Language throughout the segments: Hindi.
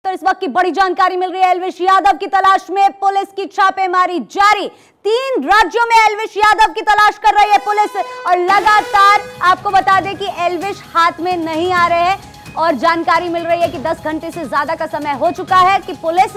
पर इस वक्त की बड़ी जानकारी मिल रही है। एल्विश यादव की तलाश में पुलिस की छापेमारी जारी। 3 राज्यों में एल्विश यादव की तलाश कर रही है पुलिस और लगातार आपको बता दें कि एल्विश हाथ में नहीं आ रहे हैं और जानकारी मिल रही है कि 10 घंटे से ज्यादा का समय हो चुका है कि पुलिस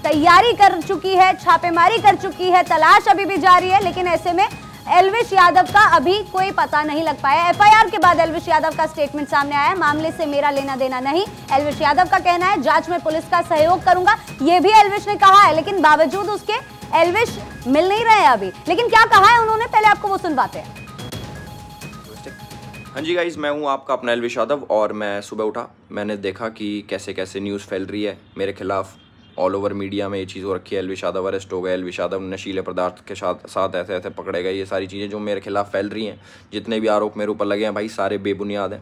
तैयारी कर चुकी है, छापेमारी कर चुकी है, तलाश अभी भी जारी है, लेकिन ऐसे में एल्विश यादव का अभी कोई पता नहीं लग पाया। एफआईआर के बाद एल्विश यादव का स्टेटमेंट सामने आया, मामले से मेरा लेना देना नहीं। एल्विश यादव का कहना है जांच में पुलिस का सहयोग करूंगा, यह भी एल्विश ने कहा है, लेकिन बावजूद उसके एल्विश मिल नहीं रहे अभी। लेकिन क्या कहा है उन्होंने, पहले आपको वो सुनवाते हैं। हाँ जी गाइज, मैं हूँ आपका अपना एल्विश यादव और मैं सुबह उठा, मैंने देखा कि कैसे कैसे न्यूज़ फैल रही है मेरे खिलाफ। ऑल ओवर मीडिया में ये चीज़ हो रखी है, एल्विश यादव अरेस्ट हो गए, एल्विश यादव नशीले पदार्थ के साथ ऐसे ऐसे पकड़े गए। ये सारी चीज़ें जो मेरे खिलाफ फैल रही हैं, जितने भी आरोप मेरे ऊपर लगे हैं भाई, सारे बेबुनियाद हैं,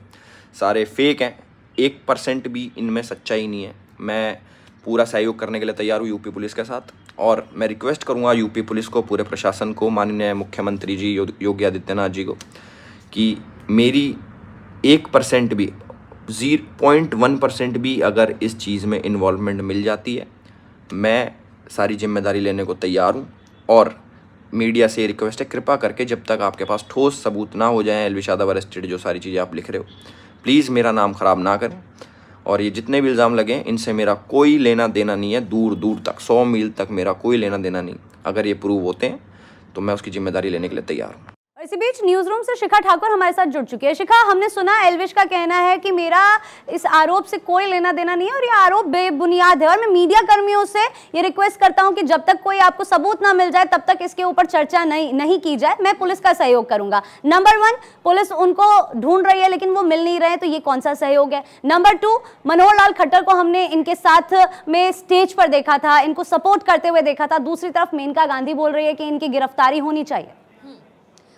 सारे फेक हैं, 1% भी इनमें सच्चाई नहीं है। मैं पूरा सहयोग करने के लिए तैयार हूँ यूपी पुलिस के साथ और मैं रिक्वेस्ट करूँगा यूपी पुलिस को, पूरे प्रशासन को, माननीय मुख्यमंत्री जी योगी आदित्यनाथ जी को, कि मेरी 1% भी 0.1% भी अगर इस चीज़ में इन्वॉल्वमेंट मिल जाती है, मैं सारी जिम्मेदारी लेने को तैयार हूँ। और मीडिया से रिक्वेस्ट है, कृपा करके जब तक आपके पास ठोस सबूत ना हो जाए एल्विश यादव अरेस्टेड, जो सारी चीज़ें आप लिख रहे हो, प्लीज़ मेरा नाम ख़राब ना करें। और ये जितने भी इल्ज़ाम लगे हैं इनसे मेरा कोई लेना देना नहीं है, दूर दूर तक 100 मील तक मेरा कोई लेना देना नहीं। अगर ये प्रूव होते हैं तो मैं उसकी जिम्मेदारी लेने के लिए तैयार हूँ। इसी बीच न्यूज रूम से शिखा ठाकुर हमारे साथ जुड़ चुकी है। शिखा, हमने सुना एल्विश का कहना है कि मेरा इस आरोप से कोई लेना देना नहीं है और ये आरोप बेबुनियाद है, और मैं मीडिया कर्मियों से ये रिक्वेस्ट करता हूं कि जब तक कोई आपको सबूत ना मिल जाए तब तक इसके ऊपर चर्चा नहीं की जाए। मैं पुलिस का सहयोग करूंगा। नंबर 1, पुलिस उनको ढूंढ रही है लेकिन वो मिल नहीं रहे, तो ये कौन सा सहयोग है। नंबर 2, मनोहर लाल खट्टर को हमने इनके साथ में स्टेज पर देखा था, इनको सपोर्ट करते हुए देखा था। दूसरी तरफ मेनका गांधी बोल रही है कि इनकी गिरफ्तारी होनी चाहिए।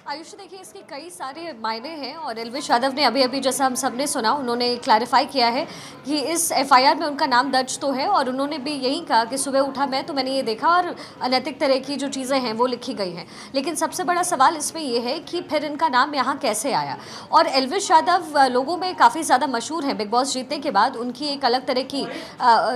आयुष, देखिए इसके कई सारे मायने हैं और एल्विश यादव ने अभी जैसा हम सब ने सुना, उन्होंने क्लैरिफाई किया है कि इस एफआईआर में उनका नाम दर्ज तो है और उन्होंने भी यही कहा कि सुबह उठा मैं तो मैंने ये देखा और अनैतिक तरह की जो चीज़ें हैं वो लिखी गई हैं। लेकिन सबसे बड़ा सवाल इसमें ये है कि फिर इनका नाम यहाँ कैसे आया। और एल्विश यादव लोगों में काफ़ी ज़्यादा मशहूर है। बिग बॉस जीतने के बाद उनकी एक अलग तरह की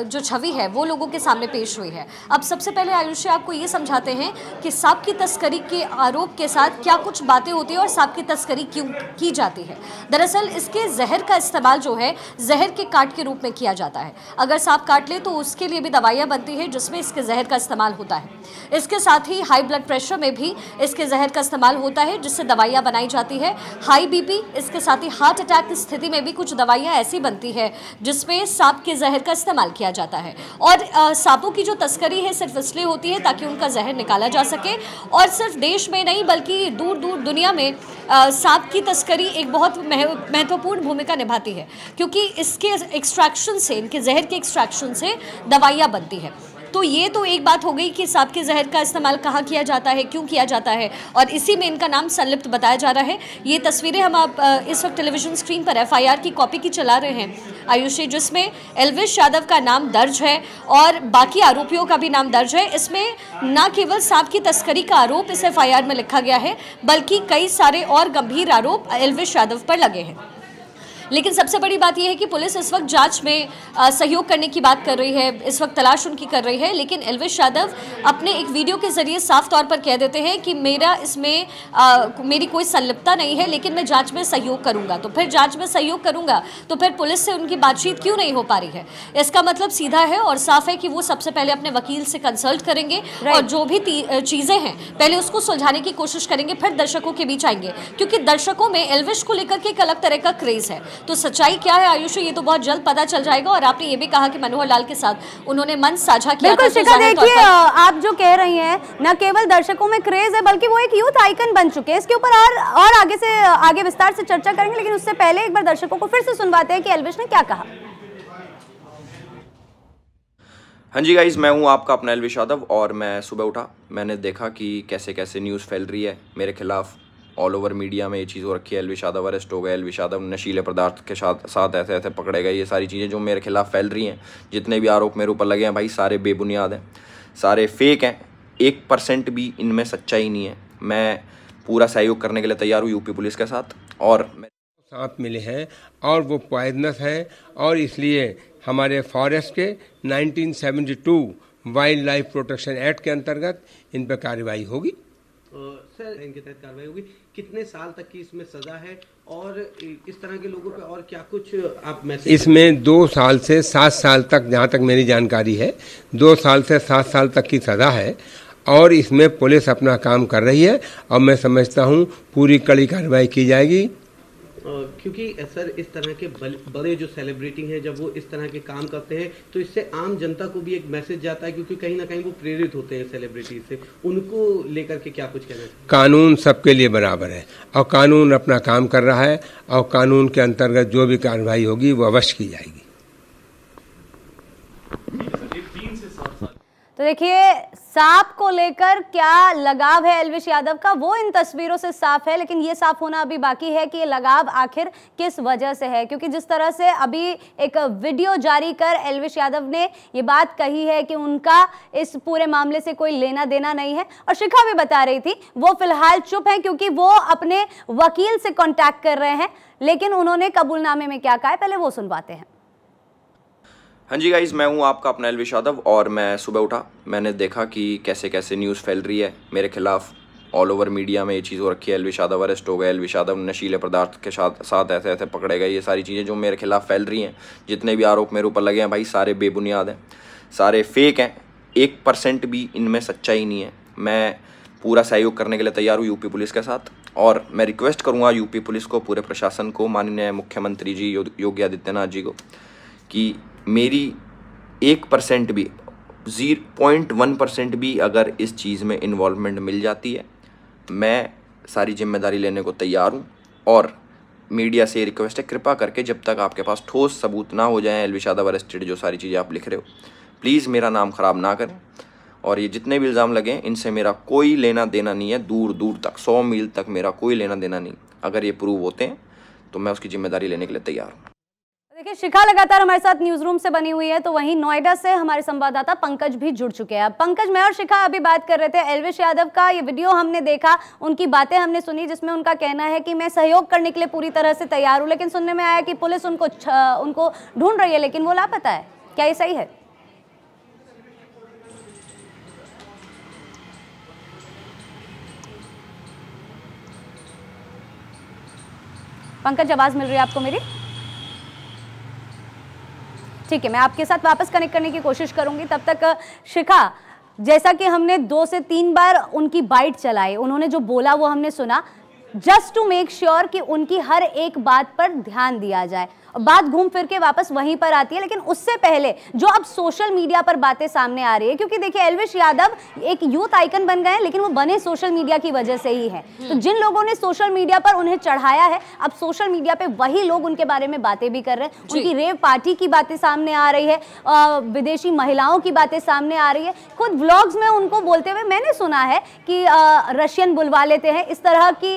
जो छवि है वो लोगों के सामने पेश हुई है। अब सबसे पहले आयुष आपको ये समझाते हैं कि सांप की तस्करी के आरोप के साथ क्या कुछ बातें होती है और सांप की तस्करी क्यों की जाती है। दरअसल इसके जहर का इस्तेमाल जो है जहर के काट के रूप में किया जाता है। अगर सांप काट ले तो उसके लिए भी दवाइयाँ बनती है जिसमें इसके जहर का इस्तेमाल होता है। इसके साथ ही हाई ब्लड प्रेशर में भी इसके जहर का इस्तेमाल होता है जिससे दवाइयाँ बनाई जाती है। हाई बीपी, इसके साथ ही हार्ट अटैक की स्थिति में भी कुछ दवाइयाँ ऐसी बनती है जिसमें सांप के जहर का इस्तेमाल किया जाता है। और सांपों की जो तस्करी है सिर्फ इसलिए होती है ताकि उनका जहर निकाला जा सके। और सिर्फ देश में नहीं बल्कि दूर दूर दुनिया में सांप की तस्करी एक बहुत महत्वपूर्ण भूमिका निभाती है, क्योंकि इसके एक्सट्रैक्शन से, इनके जहर के एक्सट्रैक्शन से दवाइयाँ बनती है। तो ये तो एक बात हो गई कि सांप के जहर का इस्तेमाल कहाँ किया जाता है, क्यों किया जाता है, और इसी में इनका नाम संलिप्त बताया जा रहा है। ये तस्वीरें हम आप इस वक्त टेलीविजन स्क्रीन पर एफआईआर की कॉपी की चला रहे हैं आयुषी, जिसमें एल्विश यादव का नाम दर्ज है और बाकी आरोपियों का भी नाम दर्ज है। इसमें न केवल सांप की तस्करी का आरोप इस एफआईआर में लिखा गया है बल्कि कई सारे और गंभीर आरोप एल्विश यादव पर लगे हैं। लेकिन सबसे बड़ी बात यह है कि पुलिस इस वक्त जांच में सहयोग करने की बात कर रही है, इस वक्त तलाश उनकी कर रही है। लेकिन एल्विश यादव अपने एक वीडियो के जरिए साफ तौर पर कह देते हैं कि मेरा इसमें मेरी कोई संलिप्तता नहीं है, लेकिन मैं जांच में सहयोग करूंगा। तो फिर जांच में सहयोग करूंगा तो फिर पुलिस से उनकी बातचीत क्यों नहीं हो पा रही है? इसका मतलब सीधा है और साफ है कि वो सबसे पहले अपने वकील से कंसल्ट करेंगे और जो भी चीज़ें हैं पहले उसको सुलझाने की कोशिश करेंगे, फिर दर्शकों के बीच आएंगे, क्योंकि दर्शकों में एल्विश को लेकर के एक अलग तरह का क्रेज है। तो सच्चाई क्या है आयुषी, ये तो बहुत जल्द पता चल जाएगा। और आपने ये भी कहा कि मनोहर लाल के साथ उन्होंने मन साझा किया था। देखिए, आप जो कह रही हैं न केवल दर्शकों में क्रेज है बल्कि वो एक यूथ आइकन बन चुके हैं। इसके ऊपर और आगे विस्तार से चर्चा करेंगे, लेकिन उससे पहले एक बार दर्शकों को फिर से सुनवाते हैं कि एल्विश ने क्या कहा। हाँ जी गाइज, मैं हूँ आपका अपना एल्विश यादव और मैं सुबह उठा, मैंने देखा कि कैसे कैसे न्यूज़ फैल रही है मेरे खिलाफ। ऑल ओवर मीडिया में ये चीज़ हो रखी है, एल्विश यादव अरेस्ट हो गए, एल्विश यादव नशीले पदार्थ के साथ ऐसे ऐसे पकड़े गए। ये सारी चीज़ें जो मेरे खिलाफ फैल रही हैं, जितने भी आरोप मेरे ऊपर लगे हैं भाई, सारे बेबुनियाद हैं, सारे फेक हैं, 1% भी इनमें सच्चाई नहीं है। मैं पूरा सहयोग करने के लिए तैयार हूँ यूपी पुलिस के साथ। और सांप मिले हैं और वो पॉइजनस है और इसलिए हमारे फॉरेस्ट के 1972 वाइल्ड लाइफ प्रोटेक्शन एक्ट के अंतर्गत इन पर कार्रवाई होगी। सर, इनके तहत कार्रवाई होगी। कितने साल तक की इसमें सजा है और इस तरह के लोगों पे और क्या कुछ आप मैसेज? इसमें 2 साल से 7 साल तक, जहाँ तक मेरी जानकारी है, 2 साल से 7 साल तक की सजा है और इसमें पुलिस अपना काम कर रही है और मैं समझता हूँ पूरी कड़ी कार्रवाई की जाएगी। क्योंकि सर, इस तरह के बड़े जो सेलिब्रिटी हैं, जब वो इस तरह के काम करते हैं तो इससे आम जनता को भी एक मैसेज जाता है, क्योंकि कहीं ना कहीं वो प्रेरित होते हैं सेलिब्रिटी से। उनको लेकर के क्या कुछ कहना है? कानून सबके लिए बराबर है और कानून अपना काम कर रहा है और कानून के अंतर्गत जो भी कार्रवाई होगी वो अवश्य की जाएगी। तो देखिए, सांप को लेकर क्या लगाव है एल्विश यादव का, वो इन तस्वीरों से साफ है, लेकिन ये साफ होना अभी बाकी है कि ये लगाव आखिर किस वजह से है। क्योंकि जिस तरह से अभी एक वीडियो जारी कर एल्विश यादव ने ये बात कही है कि उनका इस पूरे मामले से कोई लेना देना नहीं है, और शिखा भी बता रही थी वो फिलहाल चुप है क्योंकि वो अपने वकील से कॉन्टैक्ट कर रहे हैं। लेकिन उन्होंने कबूलनामे में क्या कहा है, पहले वो सुनवाते हैं। हाँ जी गाइज़, मैं हूँ आपका अपना एल्विश यादव और मैं सुबह उठा, मैंने देखा कि कैसे कैसे न्यूज़ फैल रही है मेरे खिलाफ। ऑल ओवर मीडिया में ये चीज़ हो रखी है, एल्विश यादव अरेस्ट हो गए, एल्विश यादव नशीले पदार्थ के साथ ऐसे ऐसे पकड़े गए। ये सारी चीज़ें जो मेरे खिलाफ फैल रही हैं, जितने भी आरोप मेरे ऊपर लगे हैं भाई, सारे बेबुनियाद हैं, सारे फेक हैं, 1% भी इनमें सच्चाई नहीं है। मैं पूरा सहयोग करने के लिए तैयार हूँ यूपी पुलिस के साथ, और मैं रिक्वेस्ट करूँगा यूपी पुलिस को, पूरे प्रशासन को, माननीय मुख्यमंत्री जी योगी आदित्यनाथ जी को, कि मेरी 1% भी, 0.1% भी अगर इस चीज़ में इन्वॉल्वमेंट मिल जाती है, मैं सारी जिम्मेदारी लेने को तैयार हूँ। और मीडिया से रिक्वेस्ट है, कृपा करके जब तक आपके पास ठोस सबूत ना हो जाए एल्विश यादव अरेस्टेड, जो सारी चीज़ें आप लिख रहे हो, प्लीज़ मेरा नाम ख़राब ना करें। और ये जितने भी इल्ज़ाम लगे इनसे मेरा कोई लेना देना नहीं है, दूर दूर तक, 100 मील तक मेरा कोई लेना देना नहीं। अगर ये प्रूव होते हैं तो मैं उसकी जिम्मेदारी लेने के लिए तैयार हूँ। देखिए, शिखा लगातार हमारे साथ न्यूज रूम से बनी हुई है, तो वहीं नोएडा से हमारे संवाददाता पंकज भी जुड़ चुके हैं। पंकज, मैं और शिखा अभी बात कर रहे थे, एल्विश यादव का ये वीडियो हमने देखा, उनकी बातें हमने सुनी, जिसमें उनका कहना है कि मैं सहयोग करने के लिए पूरी तरह से तैयार हूं, लेकिन सुनने में आया कि पुलिस उनको ढूंढ रही है, लेकिन वो लापता है। क्या ये सही है? पंकज, आवाज मिल रही है आपको मेरी? ठीक है, मैं आपके साथ वापस कनेक्ट करने की कोशिश करूंगी। तब तक शिखा, जैसा कि हमने 2 से 3 बार उनकी बाइट चलाई, उन्होंने जो बोला वो हमने सुना, जस्ट टू मेक श्योर कि उनकी हर एक बात पर ध्यान दिया जाए। बात घूम फिर के वापस वहीं पर आती है, लेकिन उससे पहले जो अब सोशल मीडिया पर बातें सामने आ रही है, क्योंकि देखिए एल्विश यादव एक यूथ आइकन बन गए हैं, लेकिन वो बने सोशल मीडिया की वजह से ही है। तो जिन लोगों ने सोशल मीडिया पर उन्हें चढ़ाया है, अब सोशल मीडिया पे वही लोग उनके बारे में बातें भी कर रहे हैं। उनकी रेव पार्टी की बातें सामने आ रही है, विदेशी महिलाओं की बातें सामने आ रही है। खुद व्लॉग्स में उनको बोलते हुए मैंने सुना है कि रशियन बुलवा लेते हैं, इस तरह की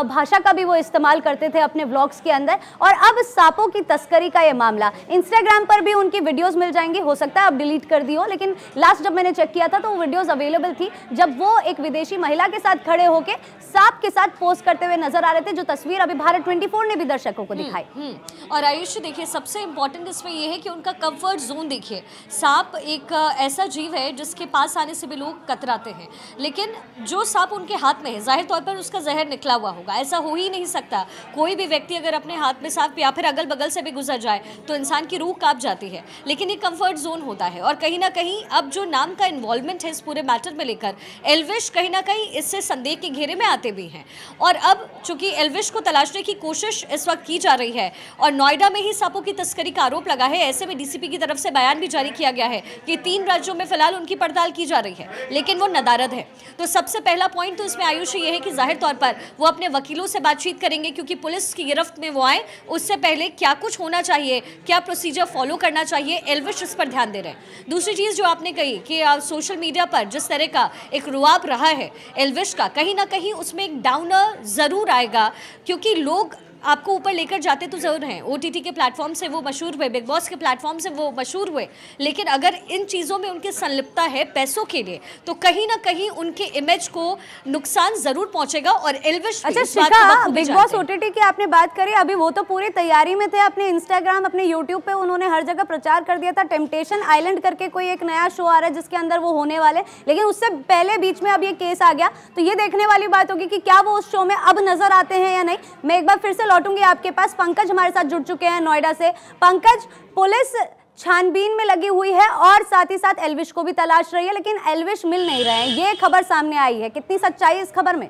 भाषा का भी वो इस्तेमाल करते थे अपने व्लॉग्स के अंदर। और अब सांपों की तस्करी का ये मामला, इंस्टाग्राम पर भी उनकी वीडियोस मिल जाएंगी, हो सकता है अब डिलीट कर दी हो, लेकिन लास्ट जब मैंने चेक किया था तो वो वीडियोस अवेलेबल थी, जब वो एक विदेशी महिला के साथ खड़े होके सांप के साथ पोज करते हुए नजर आ रहे थे, जो तस्वीर अभी भारत 24 ने भी दर्शकों को दिखाई। और आयुष, देखिए सबसे इंपॉर्टेंट इसमें यह है कि उनका कंफर्ट जोन देखिए। सांप एक ऐसा जीव है जिसके पास आने से भी लोग कतराते हैं, लेकिन जो सांप उनके हाथ में है, जाहिर तौर पर उसका जहर निकला हुआ होगा, ऐसा हो ही नहीं सकता। कोई भी व्यक्ति अगर अपने हाथ में सांप या फिर अगल बगल से भी गुजर जाए तो इंसान की रूह कांप जाती है, लेकिन ये कंफर्ट जोन होता है। और कहीं ना कहीं अब जो नाम का इन्वॉल्वमेंट है इस पूरे मैटर में लेकर, एल्विश कहीं ना कहीं इससे संदेह के घेरे में आते भी हैं। और अब चूंकि एल्विश को तलाशने की कोशिश इस वक्त की जा रही है और नोएडा में ही सांपों की तस्करी का आरोप लगा है, ऐसे में डीसीपी की तरफ से बयान भी जारी किया गया है कि 3 राज्यों में फिलहाल उनकी पड़ताल की जा रही है, लेकिन वो नदारद है। तो सबसे पहला पॉइंट तो इसमें आयुष ये है कि जाहिर तौर पर वो अपने वकीलों से बातचीत करेंगे, क्योंकि पुलिस की गिरफ्त में वो आए उससे पहले क्या कुछ होना चाहिए, क्या प्रोसीजर फॉलो करना चाहिए, एल्विश इस पर ध्यान दे रहे हैं। दूसरी चीज़ जो आपने कही कि सोशल मीडिया पर जिस तरह का एक रुआब रहा है एल्विश का, कहीं ना कहीं उसमें एक डाउनर ज़रूर आएगा, क्योंकि लोग आपको ऊपर लेकर जाते तो ज़रूर हैं। OTT के प्लेटफॉर्म से वो मशहूर हुए, बिग बॉस के प्लेटफॉर्म से वो मशहूर हुए, लेकिन अगर इन चीज़ों में उनकी संलिप्तता है पैसों के लिए तो कहीं ना कहीं उनके इमेज को नुकसान ज़रूर पहुंचेगा। और एल्विश अच्छा शिखा, बिग बॉस OTT की आपने बात करी, अभी वो तो पूरी तैयारी में थे, अपने इंस्टाग्राम अपने यूट्यूब पे उन्होंने हर जगह प्रचार कर दिया था। टेम्पटेशन आइलैंड करके कोई एक नया शो आ रहा है जिसके अंदर वो होने वाले, लेकिन उससे पहले बीच में अब ये केस आ गया, तो ये देखने वाली बात होगी कि क्या वो उस शो में अब नजर आते हैं या नहीं। मैं एक बार फिर से लौटूंगी आपके पास। पंकज हमारे साथ जुड़ चुके हैं नोएडा से। पंकज, पुलिस छानबीन में लगी हुई है और साथ ही साथ एल्विश को भी तलाश रही है, लेकिन एल्विश मिल नहीं रहे हैं, ये खबर सामने आई है, कितनी सच्चाई है इस खबर में?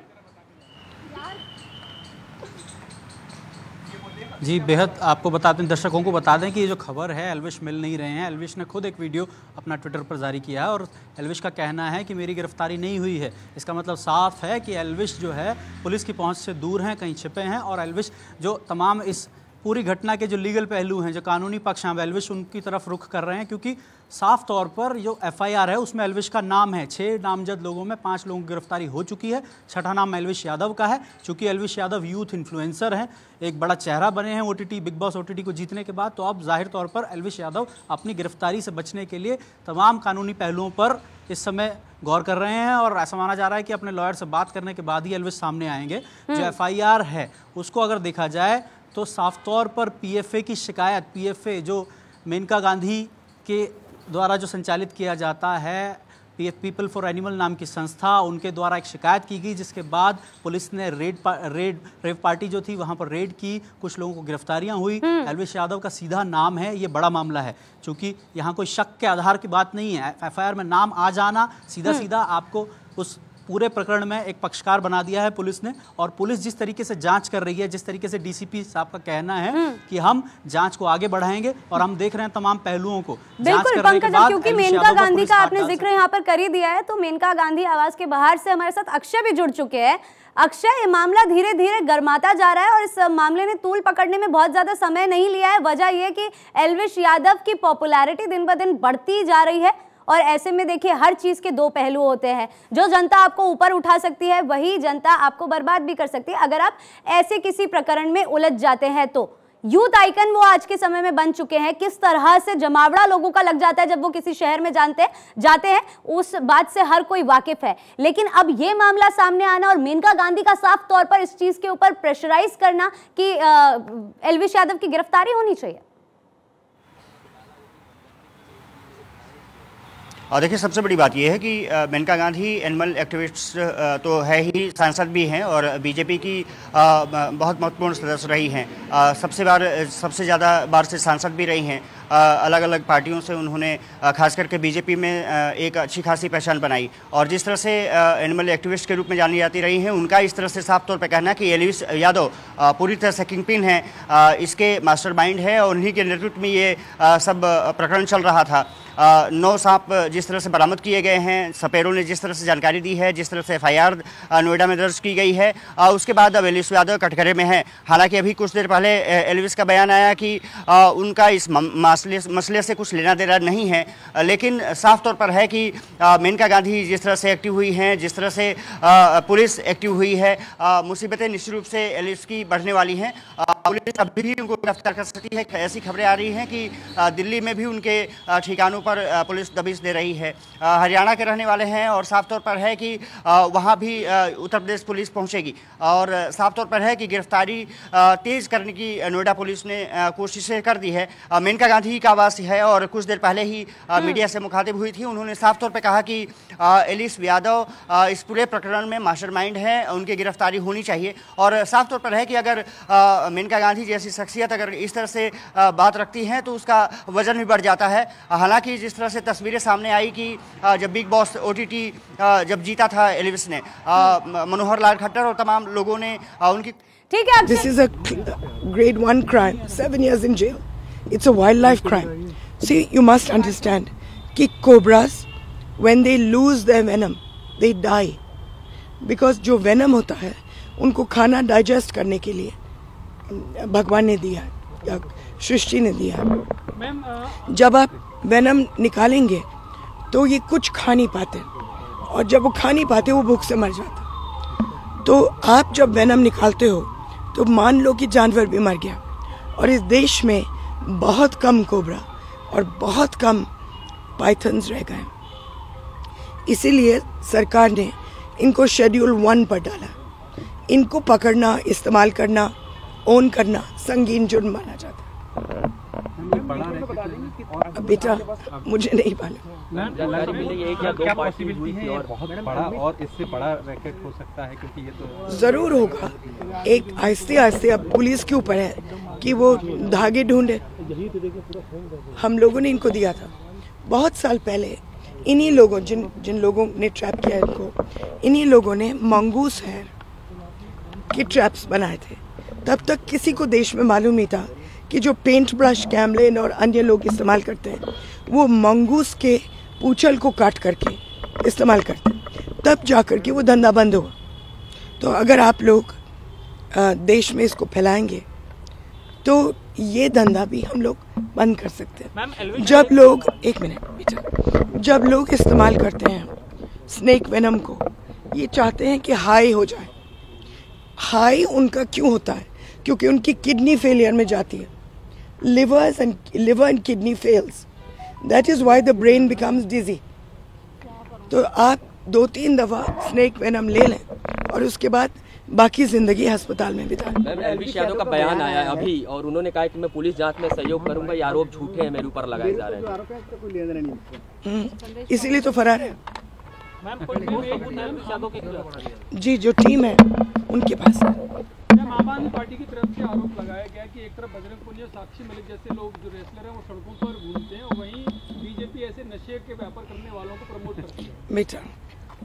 जी बेहद आपको बता दें, दर्शकों को बता दें कि ये जो खबर है एल्विश मिल नहीं रहे हैं। एल्विश ने खुद एक वीडियो अपना ट्विटर पर जारी किया है और एल्विश का कहना है कि मेरी गिरफ्तारी नहीं हुई है। इसका मतलब साफ है कि एल्विश जो है पुलिस की पहुंच से दूर हैं, कहीं छिपे हैं। और एल्विश जो तमाम इस पूरी घटना के जो लीगल पहलू हैं, जो कानूनी पक्ष हैं, एल्विश उनकी तरफ रुख कर रहे हैं, क्योंकि साफ तौर पर जो FIR है उसमें एल्विश का नाम है। 6 नामजद लोगों में 5 लोगों की गिरफ्तारी हो चुकी है, 6ठा नाम एल्विश यादव का है। चूंकि एल्विश यादव यूथ इन्फ्लुएंसर हैं, एक बड़ा चेहरा बने हैं OTT बिग बॉस OTT को जीतने के बाद, तो अब जाहिर तौर पर एल्विश यादव अपनी गिरफ्तारी से बचने के लिए तमाम कानूनी पहलुओं पर इस समय गौर कर रहे हैं। और ऐसा माना जा रहा है कि अपने लॉयर से बात करने के बाद ही एल्विश सामने आएंगे। जो FIR है उसको अगर देखा जाए तो साफ तौर पर PFA की शिकायत, PFA जो मेनका गांधी के द्वारा जो संचालित किया जाता है, पीपल फॉर एनिमल नाम की संस्था, उनके द्वारा एक शिकायत की गई, जिसके बाद पुलिस ने रेव पार्टी जो थी वहां पर रेड की, कुछ लोगों को गिरफ्तारियां हुई। एल्विश यादव का सीधा नाम है, ये बड़ा मामला है, क्योंकि यहाँ कोई शक के आधार की बात नहीं है। FIR में नाम आ जाना सीधा आपको उस पूरे प्रकरण में एक पक्षकार बना दिया है पुलिस ने। और पुलिस जिस तरीके से जांच कर रही है, जिस तरीके से DCP साहब का कहना है कि हम जांच को आगे बढ़ाएंगे और हम देख रहे हैं तमाम पहलुओं को। बिल्कुल पंकज, क्योंकि मेनका गांधी का आपने जिक्र यहाँ पर कर ही दिया है, तो मेनका गांधी आवाज के बाहर से हमारे साथ अक्षय भी जुड़ चुके हैं। अक्षय, ये मामला धीरे धीरे गर्माता जा रहा है और इस मामले ने तूल पकड़ने में बहुत ज्यादा समय नहीं लिया है। वजह यह कि एल्विश यादव की पॉपुलैरिटी दिन ब दिन बढ़ती जा रही है और ऐसे में देखिए हर चीज के 2 पहलू होते हैं। जो जनता आपको ऊपर उठा सकती है वही जनता आपको बर्बाद भी कर सकती है अगर आप ऐसे किसी प्रकरण में उलझ जाते हैं। तो यूथ आइकन वो आज के समय में बन चुके हैं, किस तरह से जमावड़ा लोगों का लग जाता है जब वो किसी शहर में जाते हैं, उस बात से हर कोई वाकिफ है। लेकिन अब ये मामला सामने आना और मेनका गांधी का साफ तौर पर इस चीज के ऊपर प्रेशराइज करना कि एल्विश यादव की गिरफ्तारी होनी चाहिए। और देखिए सबसे बड़ी बात यह है कि मेनका गांधी एनिमल एक्टिविस्ट तो है ही, सांसद भी हैं और बीजेपी की बहुत महत्वपूर्ण सदस्य रही हैं। सबसे ज़्यादा बार से सांसद भी रही हैं। अलग अलग पार्टियों से उन्होंने खास करके बीजेपी में एक अच्छी खासी पहचान बनाई और जिस तरह से एनिमल एक्टिविस्ट के रूप में जानी जाती रही हैं, उनका इस तरह से साफ तौर पर कहना है कि एल्विश यादव पूरी तरह से किंगपिन है, इसके मास्टरमाइंड है और उन्हीं के नेतृत्व में ये सब प्रकरण चल रहा था। 9 सांप जिस तरह से बरामद किए गए हैं, सपेरों ने जिस तरह से जानकारी दी है, जिस तरह से FIR नोएडा में दर्ज की गई है, उसके बाद अब एल्विश यादव कटघरे में है। हालांकि अभी कुछ देर पहले एल्विश का बयान आया कि उनका इस मसले से कुछ लेना देना नहीं है, लेकिन साफ तौर पर है कि मेनका गांधी जिस तरह से एक्टिव हुई हैं, जिस तरह से पुलिस एक्टिव हुई है, मुसीबतें निश्चित रूप से एल्विश की बढ़ने वाली हैं। पुलिस अभी भी उनको गिरफ्तार कर सकती है। ऐसी खबरें आ रही हैं कि दिल्ली में भी उनके ठिकानों पर पुलिस दबिश दे रही है। हरियाणा के रहने वाले हैं और साफ तौर पर है कि वहाँ भी उत्तर प्रदेश पुलिस पहुँचेगी और साफ तौर पर है कि गिरफ्तारी तेज करने की नोएडा पुलिस ने कोशिशें कर दी है। मेनका गांधी का आवास है और कुछ देर पहले ही मीडिया से मुखातिब हुई थी। उन्होंने साफ तौर पर कहा कि एल्विश यादव इस पूरे प्रकरण में मास्टरमाइंड है, उनकी गिरफ्तारी होनी चाहिए। और साफ तौर पर है कि अगर मेनका गांधी जैसी शख्सियत अगर इस तरह से बात रखती हैं तो उसका वजन भी बढ़ जाता है। हालांकि जिस तरह से तस्वीरें सामने आई कि जब बिग बॉस OTT जब जीता था एल्विश ने, मनोहर लाल खट्टर और तमाम लोगों ने उनकी ठीक है। This is a grade 1 crime, 7 years in jail. It's a wildlife crime. See, you must understand कि cobras when they lose their venom, they die because जो venom होता है उनको खाना डाइजेस्ट करने के लिए भगवान ने दिया या सृष्टि ने दिया। जब आप वेनम निकालेंगे तो ये कुछ खा नहीं पाते और जब वो खा नहीं पाते वो भूख से मर जाते। तो आप जब वेनम निकालते हो तो मान लो कि जानवर भी मर गया, और इस देश में बहुत कम कोबरा और बहुत कम पाइथन्स रह गए। इसीलिए सरकार ने इनको शेड्यूल 1 पर डाला। इनको पकड़ना, इस्तेमाल करना, ओन करना संगीन जुर्म माना जाता है। बेटा मुझे नहीं मालूम। क्या पॉसिबिलिटी है ये बहुत बड़ा और इससे बड़ा रैकेट हो सकता है, क्योंकि ये तो जरूर होगा। एक आहिस्ते आहिस्ते अब पुलिस के ऊपर है कि वो धागे ढूंढे। हम लोगों ने इनको दिया था बहुत साल पहले। इन्हीं लोगों जिन लोगों ने ट्रैप किया इनको, इन्हीं लोगों ने मंगूस हेयर के ट्रैप्स बनाए थे। तब तक किसी को देश में मालूम नहीं था कि जो पेंट ब्रश, कैमलिन और अन्य लोग इस्तेमाल करते हैं वो मंगूस के पूंछल को काट करके इस्तेमाल करते हैं। तब जाकर के वो धंधा बंद हुआ। तो अगर आप लोग देश में इसको फैलाएंगे तो ये धंधा भी हम लोग बंद कर सकते हैं। जब लोग, एक मिनट बेटा, जब लोग इस्तेमाल करते हैं स्नेक वेनम को, ये चाहते हैं कि हाई हो जाए। हाई उनका क्यों होता है? क्योंकि उनकी किडनी फेलियर में जाती है। Liver and kidney fails, that is why the brain becomes dizzy. तो आप 2-3 दफा स्नेक वेनम ले लें और उसके बाद बाकी जिंदगी अस्पताल में बिताएं। मैम, एलविश यादव का बयान आया है अभी और उन्होंने कहा कि मैं पुलिस जांच में सहयोग करूंगा, ये आरोप झूठे हैं, मेरे ऊपर लगाए जा रहे हैं। इसीलिए तो फरार है। जी, जो टीम है उनके पास है। आम आदमी पार्टी की तरफ से आरोप लगाया गया कि एक तरफ बजरंग पुनिया, साक्षी मलिक जैसे लोग जो रेसलर हैं वो सड़कों पर घूमते हैं और वहीं बीजेपी ऐसे नशे के व्यापार करने वालों को प्रमोट करती है। बेटा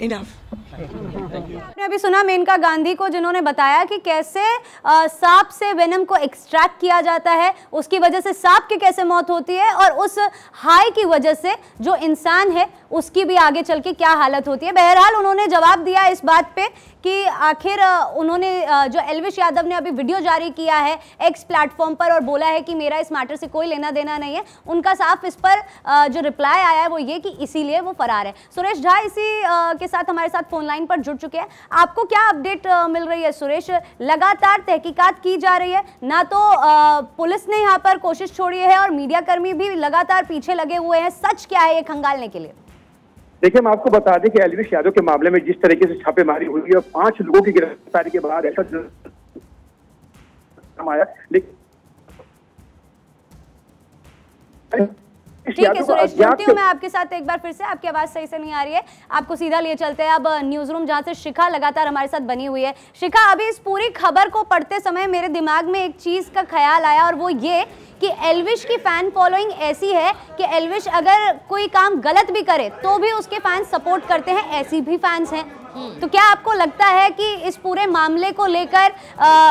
इनफ। आपने अभी सुना मेनका गांधी को, जिन्होंने बताया कि कैसे सांप से वेनम को एक्सट्रैक्ट किया जाता है, उसकी वजह से सांप की कैसे मौत होती है और उस हाई की वजह से जो इंसान है उसकी भी आगे चल के क्या हालत होती है। बहरहाल उन्होंने जवाब दिया इस बात पे कि आखिर उन्होंने जो एल्विश यादव ने अभी वीडियो जारी किया है एक्स प्लेटफॉर्म पर और बोला है कि मेरा इस मैटर से कोई लेना देना नहीं है, उनका साफ इस पर जो रिप्लाई आया है वो ये कि इसीलिए वो फरार है। सुरेश झा इसी के साथ हमारे साथ फोन लाइन पर जुड़ चुके हैं। आपको क्या अपडेट मिल रही है सुरेश? लगातार तहकीकात की जा रही है, ना तो पुलिस ने यहाँ पर कोशिश छोड़ी है और मीडिया कर्मी भी लगातार पीछे लगे हुए हैं। सच क्या है ये खंगालने के लिए? देखिए, हम आपको बता दें कि एल्विश यादव के मामले में जिस तरीके से छापेमारी हुई है और 5 लोगों की गिरफ्तारी के बाद ऐसा आया, लेकिन ठीक है सुरेश, जुड़ती हूँ मैं आपके साथ एक बार फिर से। आपकी आवाज सही से नहीं आ रही है, आपको सीधा लिए चलते हैं अब न्यूज रूम, जहां से शिखा लगातार हमारे साथ बनी हुई है। शिखा, अभी इस पूरी खबर को पढ़ते समय मेरे दिमाग में एक चीज का ख्याल आया और वो ये कि एल्विश की फैन फॉलोइंग ऐसी है कि एल्विश अगर कोई काम गलत भी करे तो भी उसके फैंस सपोर्ट करते हैं, ऐसी भी फैंस हैं। तो क्या आपको लगता है कि इस पूरे मामले को लेकर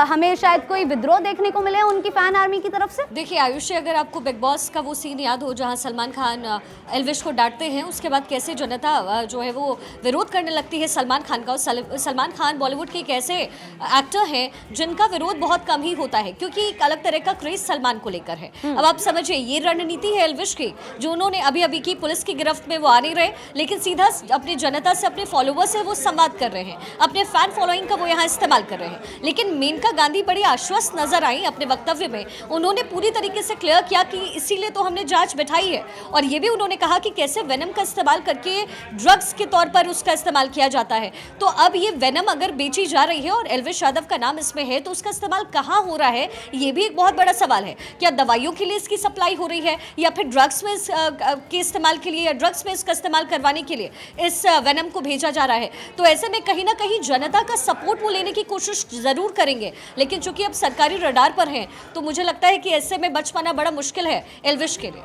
हमें शायद कोई विद्रोह देखने को मिले उनकी फैन आर्मी की तरफ से? देखिए आयुषी, अगर आपको बिग बॉस का वो सीन याद हो जहां सलमान खान एल्विश को डांटते हैं, उसके बाद कैसे जनता जो है वो विरोध करने लगती है सलमान खान का। सलमान खान बॉलीवुड के एक ऐसे एक्टर हैं जिनका विरोध बहुत कम ही होता है क्योंकि एक अलग तरह का क्रेज सलमान को लेकर है। अब आप समझिए, ये रणनीति है एल्विश की जो उन्होंने अभी अभी की। पुलिस की गिरफ्त में वो आ नहीं रहे, लेकिन सीधा अपनी जनता से, अपने फॉलोवर्स से वो संवाद कर रहे हैं, अपने फैन फॉलोइंग का वो यहाँ इस्तेमाल कर रहे हैं। लेकिन मेनका गांधी बड़ी आश्वस्त नजर आई अपने वक्तव्य में। उन्होंने पूरी तरीके से क्लियर किया कि इसीलिए तो हमने जांच बैठाई है, और ये भी उन्होंने कहा कि कैसे वेनम का इस्तेमाल करके ड्रग्स के तौर पर उसका इस्तेमाल किया जाता है। तो अब ये वेनम अगर बेची जा रही है और एल्विश यादव का नाम इसमें है तो उसका इस्तेमाल कहाँ हो रहा है, ये भी एक बहुत बड़ा सवाल है। क्या दवाइयों के लिए इसकी सप्लाई हो रही है या फिर ड्रग्स में के इस्तेमाल के लिए या ड्रग्स में इसका इस्तेमाल करवाने के लिए इस वेनम को भेजा जा रहा है? तो ऐसे में कहीं ना कहीं जनता का सपोर्ट वो लेने की कोशिश जरूर करेंगे, लेकिन चूंकि अब सरकारी रडार पर हैं तो मुझे लगता है कि ऐसे में बच पाना बड़ा मुश्किल है एल्विश के लिए।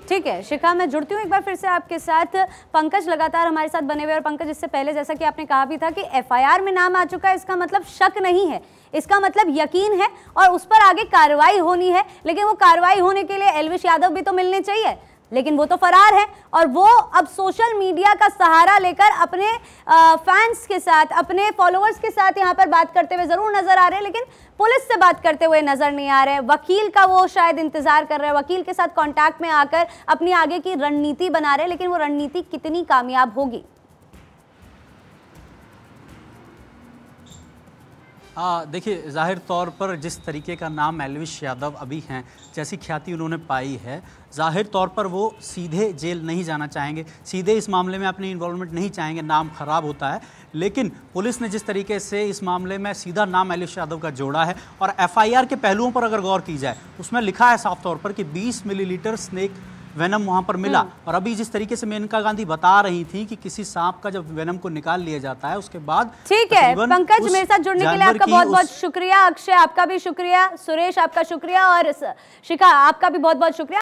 ठीक है शिखा, मैं जुड़ती हूँ एक बार फिर से आपके साथ। पंकज लगातार हमारे साथ बने हुए, और पंकज इससे पहले जैसा कि आपने कहा भी था कि एफआईआर में नाम आ चुका है, इसका मतलब शक नहीं है, इसका मतलब यकीन है और उस पर आगे कार्रवाई होनी है। लेकिन वो कार्रवाई होने के लिए एल्विश यादव भी तो मिलने चाहिए, लेकिन वो तो फरार है और वो अब सोशल मीडिया का सहारा लेकर अपने फैंस के साथ, अपने फॉलोअर्स के साथ यहाँ पर बात करते हुए जरूर नजर आ रहे हैं, लेकिन पुलिस से बात करते हुए नजर नहीं आ रहे। वकील का वो शायद इंतजार कर रहे हैं, वकील के साथ कांटेक्ट में आकर अपनी आगे की रणनीति बना रहे हैं, लेकिन वो रणनीति कितनी कामयाब होगी? देखिए, जाहिर तौर पर जिस तरीके का नाम एल्विश यादव अभी हैं, जैसी ख्याति उन्होंने पाई है, जाहिर तौर पर वो सीधे जेल नहीं जाना चाहेंगे, सीधे इस मामले में अपनी इन्वॉल्वमेंट नहीं चाहेंगे, नाम खराब होता है। लेकिन पुलिस ने जिस तरीके से इस मामले में सीधा नाम एल्विश यादव का जोड़ा है और एफआईआर के पहलुओं पर अगर गौर की जाए, उसमें लिखा है साफ तौर पर कि 20 मिलीलीटर स्नेक वेनम वहां पर मिला। और अभी जिस तरीके से मेनका गांधी बता रही थी कि किसी सांप का जब वेनम को निकाल लिया जाता है उसके बाद, ठीक है पंकज, मेरे साथ जुड़ने के लिए आपका बहुत बहुत शुक्रिया। अक्षय आपका भी शुक्रिया, सुरेश आपका शुक्रिया और शिखा आपका भी बहुत बहुत शुक्रिया।